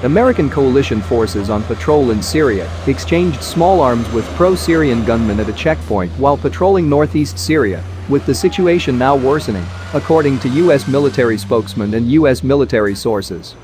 American coalition forces on patrol in Syria exchanged small arms with pro-Syrian gunmen at a checkpoint while patrolling northeast Syria, with the situation now worsening, according to U.S. military spokesman and U.S. military sources.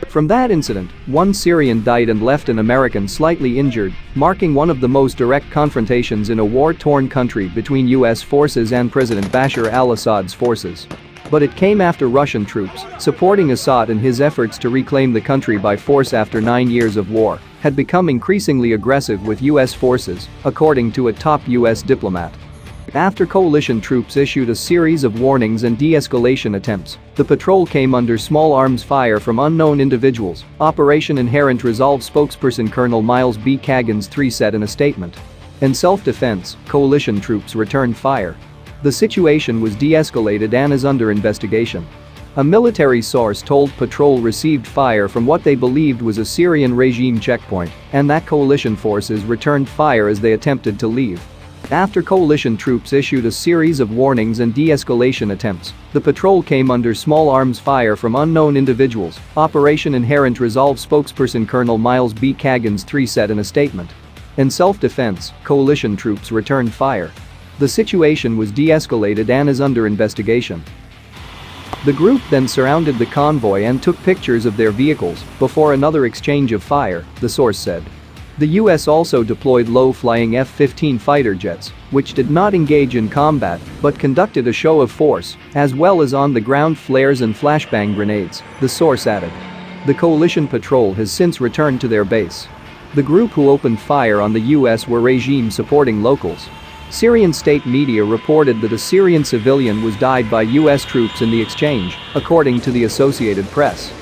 From that incident, one Syrian died and left an American slightly injured, marking one of the most direct confrontations in a war-torn country between U.S. forces and President Bashar al-Assad's forces. But it came after Russian troops, supporting Assad in his efforts to reclaim the country by force after 9 years of war, had become increasingly aggressive with U.S. forces, according to a top U.S. diplomat. After coalition troops issued a series of warnings and de-escalation attempts, the patrol came under small arms fire from unknown individuals, Operation Inherent Resolve spokesperson Colonel Miles B. Kaggans III said in a statement. In self-defense, coalition troops returned fire. The situation was de-escalated and is under investigation. A military source told patrol received fire from what they believed was a Syrian regime checkpoint, and that coalition forces returned fire as they attempted to leave. After coalition troops issued a series of warnings and de-escalation attempts, the patrol came under small arms fire from unknown individuals, Operation Inherent Resolve spokesperson Colonel Miles B. Kaggans III said in a statement. In self-defense, coalition troops returned fire. The situation was de-escalated and is under investigation. The group then surrounded the convoy and took pictures of their vehicles before another exchange of fire, the source said. The U.S. also deployed low-flying F-15 fighter jets, which did not engage in combat but conducted a show of force, as well as on-the-ground flares and flashbang grenades, the source added. The coalition patrol has since returned to their base. The group who opened fire on the U.S. were regime-supporting locals. Syrian state media reported that a Syrian civilian was died by U.S. troops in the exchange, according to the Associated Press.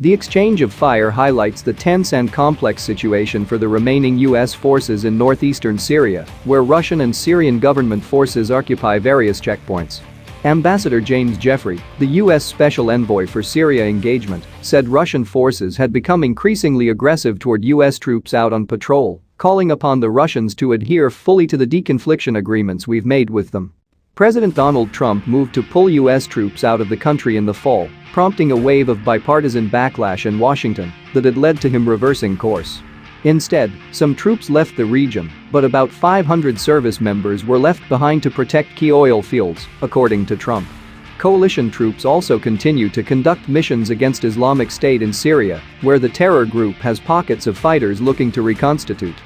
The exchange of fire highlights the tense and complex situation for the remaining U.S. forces in northeastern Syria, where Russian and Syrian government forces occupy various checkpoints. Ambassador James Jeffrey, the U.S. Special Envoy for Syria engagement, said Russian forces had become increasingly aggressive toward U.S. troops out on patrol, calling upon the Russians to adhere fully to the deconfliction agreements we've made with them. President Donald Trump moved to pull U.S. troops out of the country in the fall, prompting a wave of bipartisan backlash in Washington that had led to him reversing course. Instead, some troops left the region, but about 500 service members were left behind to protect key oil fields, according to Trump. Coalition troops also continue to conduct missions against Islamic State in Syria, where the terror group has pockets of fighters looking to reconstitute.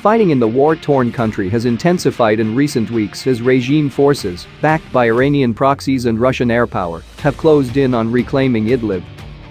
Fighting in the war-torn country has intensified in recent weeks as regime forces, backed by Iranian proxies and Russian air power, have closed in on reclaiming Idlib.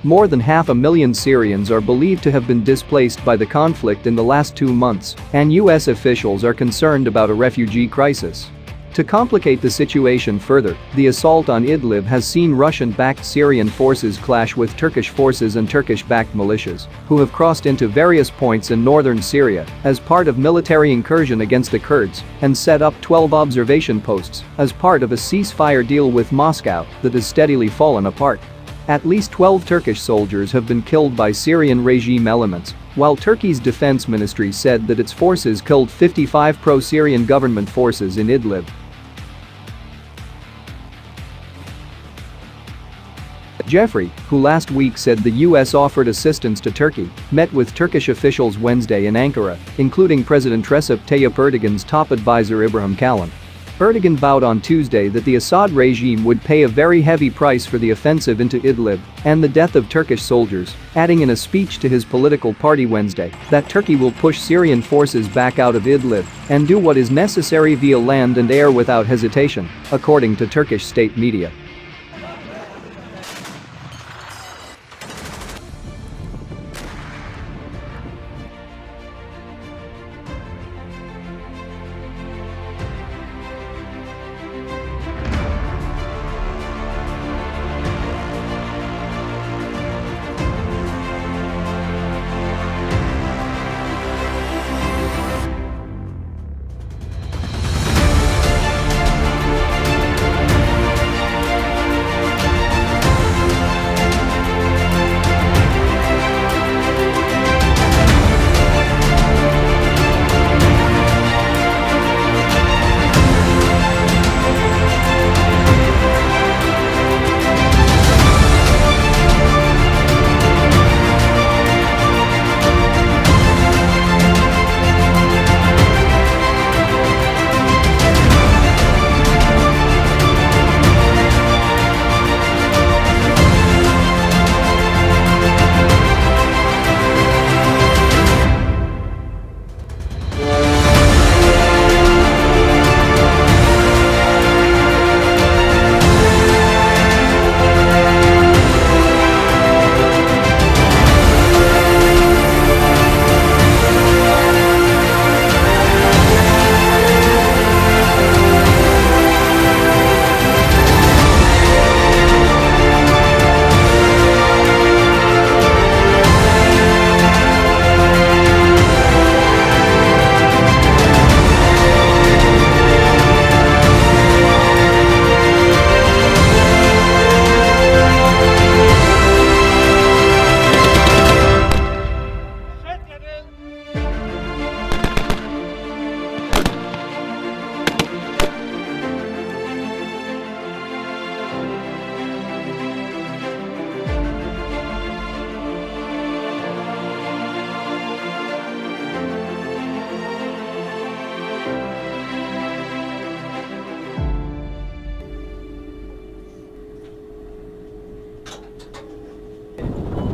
More than 500,000 Syrians are believed to have been displaced by the conflict in the last 2 months, and U.S. officials are concerned about a refugee crisis. To complicate the situation further, the assault on Idlib has seen Russian-backed Syrian forces clash with Turkish forces and Turkish-backed militias, who have crossed into various points in northern Syria as part of military incursion against the Kurds and set up 12 observation posts as part of a ceasefire deal with Moscow that has steadily fallen apart. At least 12 Turkish soldiers have been killed by Syrian regime elements, while Turkey's defense ministry said that its forces killed 55 pro-Syrian government forces in Idlib. Jeffrey, who last week said the U.S. offered assistance to Turkey, met with Turkish officials Wednesday in Ankara, including President Recep Tayyip Erdogan's top advisor Ibrahim Kalin. Erdogan vowed on Tuesday that the Assad regime would pay a very heavy price for the offensive into Idlib and the death of Turkish soldiers, adding in a speech to his political party Wednesday that Turkey will push Syrian forces back out of Idlib and do what is necessary via land and air without hesitation, according to Turkish state media.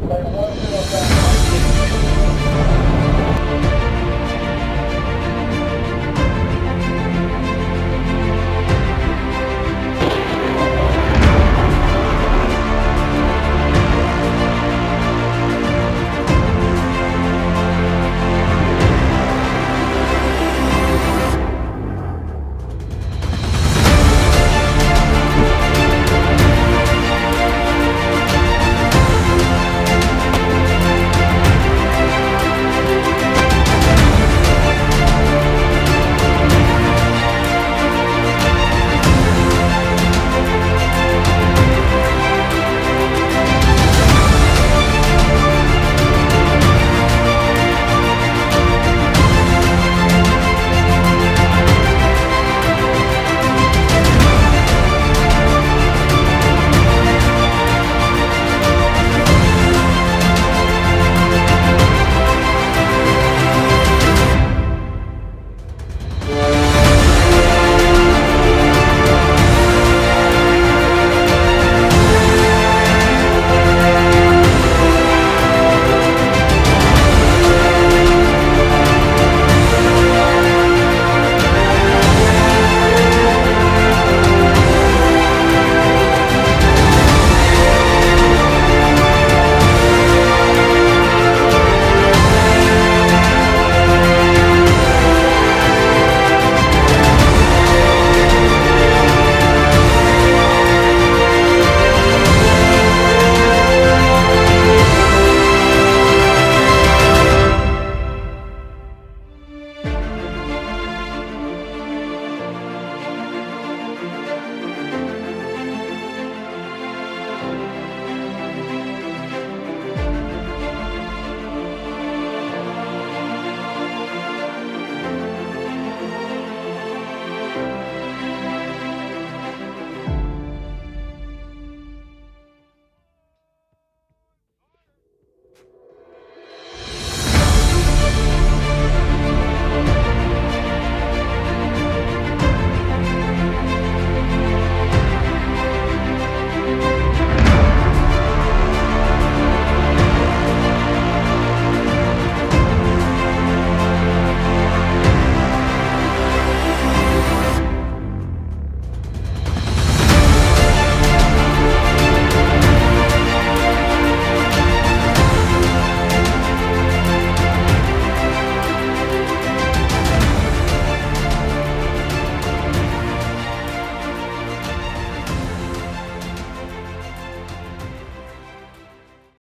by warship